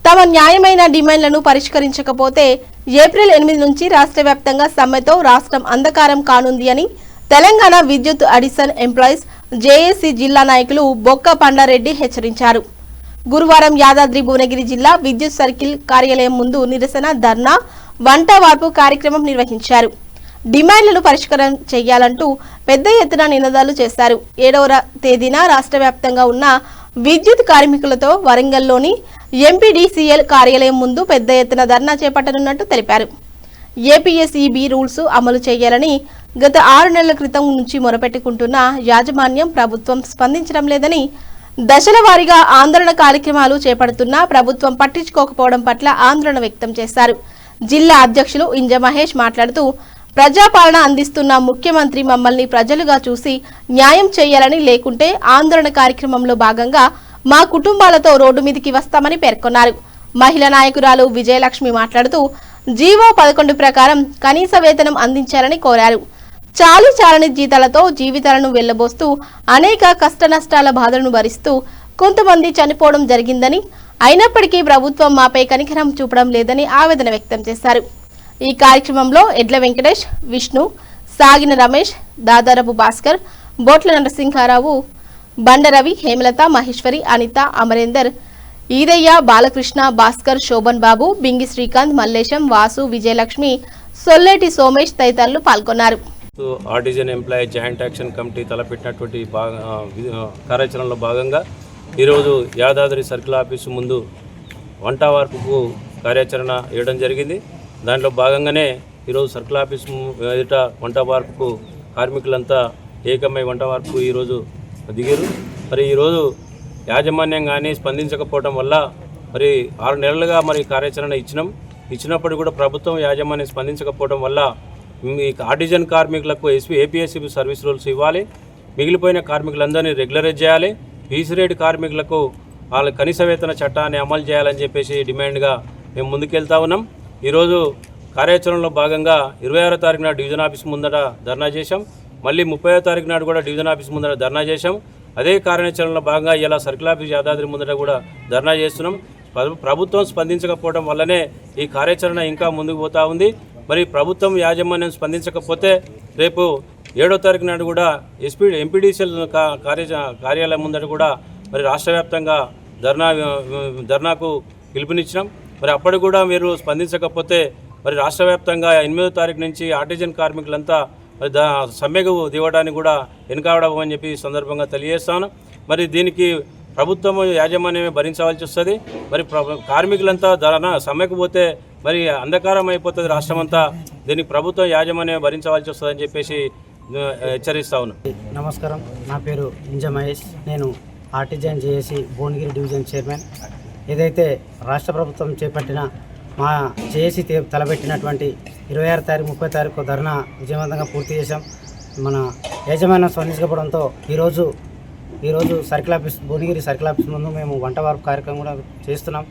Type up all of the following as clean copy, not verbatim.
తమ న్యాయమైన డిమాండ్లను పరిష్కరించకపోతే ఏప్రిల్ 8 నుంచి రాష్ట్ర వ్యాప్తంగా సమ్మెతో రాష్ట్రం అంధకారం కానుంది అని తెలంగాణ విద్యుత్ అడిషన్ ఎంప్లాయీస్ జేఏసీ జిల్లా నాయకులు బొక్క పండారెడ్డి హెచ్చరించారు. గురువారం యాదాద్రి భువనగిరి జిల్లా విద్యుత్ సర్కిల్ కార్యాలయం ముందు నిరసన ధర్నా వంట వార్పు కార్యక్రమం నిర్వహించారు. డిమాండ్లను పరిష్కారం చేయాలంటూ పెద్ద ఎత్తున నినాదాలు చేశారు. 7వ తేదీన రాష్ట్ర వ్యాప్తంగా ఉన్న విద్యుత్ కార్మికులతో వరంగల్లోని ఎంపీడీసీఎల్ కార్యాలయం ముందు పెద్ద ఎత్తున ధర్నా చేపట్టనున్నట్టు తెలిపారు. ఏపీఎస్ఈబీ రూల్స్ అమలు చేయాలని గత 6 నెలల క్రితం నుంచి మొరపెట్టుకుంటున్న యాజమాన్యం ప్రభుత్వం స్పందించడం లేదని, దశల వారీగా ఆందోళన కార్యక్రమాలు చేపడుతున్నా ప్రభుత్వం పట్టించుకోకపోవడం పట్ల ఆందోళన వ్యక్తం చేశారు. జిల్లా అధ్యక్షులు ఇంజ మహేష్ మాట్లాడుతూ, ప్రజాపాలన అందిస్తున్న ముఖ్యమంత్రి మమ్మల్ని ప్రజలుగా చూసి న్యాయం చేయాలని, లేకుంటే ఆందోళన కార్యక్రమంలో భాగంగా మా కుటుంబాలతో రోడ్డు మీదకి వస్తామని పేర్కొన్నారు. మహిళా నాయకురాలు విజయలక్ష్మి మాట్లాడుతూ, జీవో 11 ప్రకారం కనీస వేతనం అందించాలని కోరారు. చాలని జీతాలతో జీవితాలను వెళ్లబోస్తూ అనేక కష్ట నష్టాల బాధలను భరిస్తూ కొంతమంది చనిపోవడం జరిగిందని, అయినప్పటికీ ప్రభుత్వం మాపై కనికరం చూపడం లేదని ఆవేదన వ్యక్తం చేశారు. ఈ కార్యక్రమంలో ఎడ్ల వెంకటేష్, విష్ణు, సాగిన రమేష్, దాదారపు భాస్కర్, బోట్ల నరసింహారావు, బండరవి, హేమలత, మహేశ్వరి, అనిత, అమరేందర్, ఈదయ్య, బాలకృష్ణ, భాస్కర్, శోభన్ బాబు, బింగి శ్రీకాంత్, మల్లేశం, వాసు, విజయలక్ష్మి, సొల్లేటి సోమేష్ తదితరులు పాల్గొన్నారు. Artisan employee joint action committee తలపెట్టినటువంటి కార్యాచరణలో భాగంగా ఈరోజు యాదాద్రి సర్కిల్ ఆఫీసు ముందు వంట వార్పుకు కార్యాచరణ ఇవ్వడం జరిగింది. దాంట్లో భాగంగానే ఈరోజు సర్కిల్ ఆఫీసు ఎదుట వంట వార్పుకు కార్మికులంతా ఏకమై వంట వార్పుకు ఈరోజు దిగారు. మరి ఈరోజు యాజమాన్యం కానీ స్పందించకపోవడం వల్ల మరి 6 నెలలుగా మరి కార్యాచరణ ఇచ్చినప్పుడు కూడా ప్రభుత్వం యాజమాన్యం స్పందించకపోవడం వల్ల ఈ ఆర్టిజన్ కార్మికులకు ఏపీఎస్సీ సర్వీస్ రూల్స్ ఇవ్వాలి, మిగిలిపోయిన కార్మికులందరినీ రెగ్యులరైజ్ చేయాలి, పీసీ రేట్ కార్మికులకు వాళ్ళ కనీస వేతన చట్టాన్ని అమలు చేయాలని చెప్పేసి డిమాండ్గా మేము ముందుకెళ్తా ఉన్నాం. ఈరోజు కార్యాచరణలో భాగంగా 26వ తారీఖు నాడు డివిజన్ ఆఫీస్ ముందట ధర్నా చేశాం. మళ్ళీ 30వ తారీఖు నాడు కూడా డివిజన్ ఆఫీస్ ముందట ధర్నా చేశాం. అదే కార్యాచరణలో భాగంగా ఇలా సర్కిల్ ఆఫీస్ యాదాద్రి ముందట కూడా ధర్నా చేస్తున్నాం. ప్రభుత్వం స్పందించకపోవడం వల్లనే ఈ కార్యాచరణ ఇంకా ముందుకు పోతూ ఉంది. మరి ప్రభుత్వం యాజమాన్యం స్పందించకపోతే రేపు 7వ తారీఖు నాడు కూడా ఎంపీడీసీఎల్ కార్యాలయం ముందట కూడా మరి రాష్ట్ర వ్యాప్తంగా ధర్నాకు పిలుపునిచ్చినాం. మరి అప్పటికి కూడా మీరు స్పందించకపోతే మరి రాష్ట్ర వ్యాప్తంగా 8వ తారీఖు నుంచి ఆర్టిజన్ కార్మికులంతా మరి సమ్మెకు దిగడానికి కూడా వెనుకావడం చెప్పి సందర్భంగా తెలియజేస్తాను. మరి దీనికి ప్రభుత్వం యాజమాన్యమే భరించవలసి వస్తుంది. మరి కార్మికులంతా సమ్మెకు పోతే మరి అంధకారం అయిపోతుంది రాష్ట్రం అంతా. దీనికి ప్రభుత్వం యాజమాన్యమే భరించవలసి వస్తుందని చెప్పేసి హెచ్చరిస్తా ఉన్నాను. నమస్కారం, నా పేరు ఇంజ మహేష్. నేను artisan JAC Bhuvanagiri division chairman. ఏదైతే రాష్ట్ర ప్రభుత్వం చేపట్టిన మా జేఏసీ తలపెట్టినటువంటి 26 తారీఖు 30 తారీఖు ధర్నా విజయవంతంగా పూర్తి చేశాం. మన యాజమాన్యం స్పందించకపోవడంతో ఈరోజు circle office Bhuvanagiri circle office ముందు మేము వంట వార్పు కార్యక్రమం కూడా చేస్తున్నాం.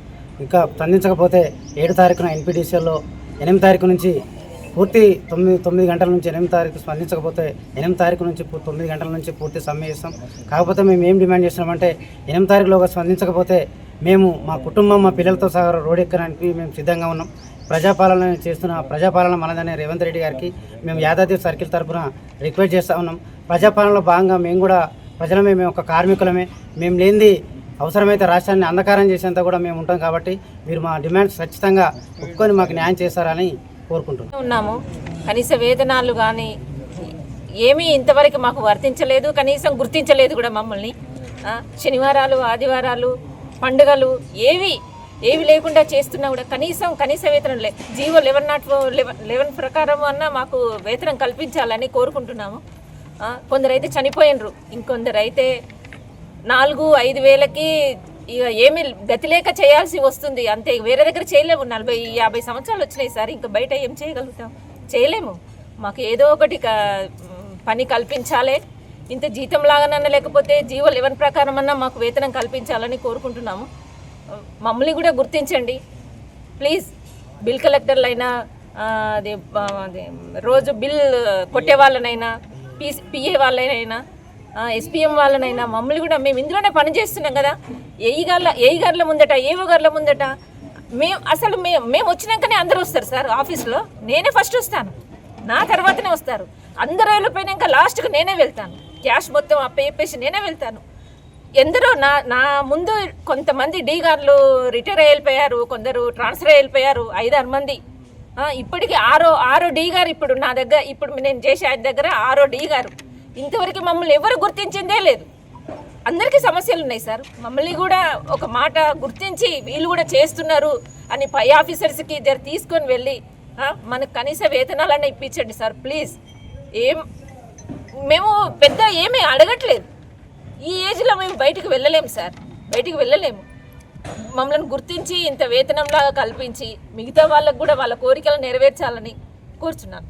ఇంకా స్పందించకపోతే 7 తారీఖున ఎన్పీడీసీఎల్లో 8 తారీఖు నుంచి పూర్తి 9 గంటల నుంచి 8 తారీఖు స్పందించకపోతే 8 తారీఖు నుంచి 9 గంటల నుంచి పూర్తి సమ్మె చేస్తాం. కాకపోతే మేము ఏం డిమాండ్ చేస్తున్నామంటే 8 తారీఖులోగా స్పందించకపోతే మేము మా కుటుంబం మా పిల్లలతో సహా రోడ్ ఎక్కడానికి మేము సిద్ధంగా ఉన్నాం. ప్రజాపాలన మనదనే రేవంత్ రెడ్డి గారికి మేము యాదాద్రి సర్కిల్ తరఫున రిక్వెస్ట్ చేస్తూ ఉన్నాం. ప్రజాపాలనలో భాగంగా మేము కూడా ప్రజలమే, మేము ఒక కార్మికులమే. మేము లేనిది అవసరమైతే రాష్ట్రాన్ని అంధకారం చేసేంత కూడా మేము ఉంటాం. కాబట్టి మీరు మా డిమాండ్స్ ఖచ్చితంగా ఒప్పుకొని మాకు న్యాయం చేస్తారని కోరుకుంటున్నాము. కనీస వేతనాలు కానీ ఏమీ ఇంతవరకు మాకు వర్తించలేదు, కనీసం గుర్తించలేదు కూడా మమ్మల్ని. శనివారాలు, ఆదివారాలు, పండుగలు ఏవి లేకుండా చేస్తున్నా కూడా కనీస వేతనం జీవో 11 ప్రకారం అన్నా మాకు వేతనం కల్పించాలని కోరుకుంటున్నాము. కొందరైతే చనిపోయినరు, ఇంకొందరు అయితే 4-5 వేలకి ఇక ఏమీ గతిలేక చేయాల్సి వస్తుంది. అంతే, వేరే దగ్గర చేయలేము. 40-50 సంవత్సరాలు వచ్చినాయి సార్, ఇంకా బయట ఏం చేయగలుగుతాం? చేయలేము. మాకు ఏదో ఒకటి పని కల్పించాలి. ఇంత జీతం లాగానన్నా లేకపోతే జీవో 11 ప్రకారం అన్నా మాకు వేతనం కల్పించాలని కోరుకుంటున్నాము. మమ్మల్ని కూడా గుర్తించండి ప్లీజ్. బిల్ కలెక్టర్లైనా, రోజు బిల్ కొట్టే వాళ్ళనైనా, పిఏ వాళ్ళైనా ఎస్పీఎం వాళ్ళనైనా మమ్మల్ని కూడా మేము ఇందులోనే పని చేస్తున్నాం కదా. ఏఈ గార్ల ముందట, ఏఓ గార్ల ముందట మేము వచ్చినాకనే అందరూ వస్తారు సార్. ఆఫీస్లో నేనే ఫస్ట్ వస్తాను, నా తర్వాతనే వస్తారు. అందరూ వెళ్ళిపోయినాక లాస్ట్కి నేనే వెళ్తాను. క్యాష్ మొత్తం చెప్పేసి నేనే వెళ్తాను. ఎందరో నా ముందు కొంతమంది డీ గార్లు రిటైర్ అయిపోయారు, కొందరు ట్రాన్స్ఫర్ అయిపోయారు, 5-6 మంది. ఇప్పటికీ ఆరో డీ గారు ఇప్పుడు నా దగ్గర, ఇప్పుడు నేను చేసే ఆయన దగ్గర 6వ డీ గారు. ఇంతవరకు మమ్మల్ని ఎవరు గుర్తించిందే లేదు. అందరికీ సమస్యలు ఉన్నాయి సార్. మమ్మల్ని కూడా ఒక మాట గుర్తించి వీళ్ళు కూడా చేస్తున్నారు అని పై ఆఫీసర్స్కి తీసుకొని వెళ్ళి మనకు కనీస వేతనాలన్నీ ఇప్పించండి సార్ ప్లీజ్. మేము పెద్ద ఏమీ అడగట్లేదు. ఈ ఏజ్లో మేము బయటికి వెళ్ళలేము సార్, బయటికి వెళ్ళలేము. మమ్మల్ని గుర్తించి ఇంత వేతనంలాగా కల్పించి మిగతా వాళ్ళకు కూడా వాళ్ళ కోరికలు నెరవేర్చాలని కోరుచున్నాను.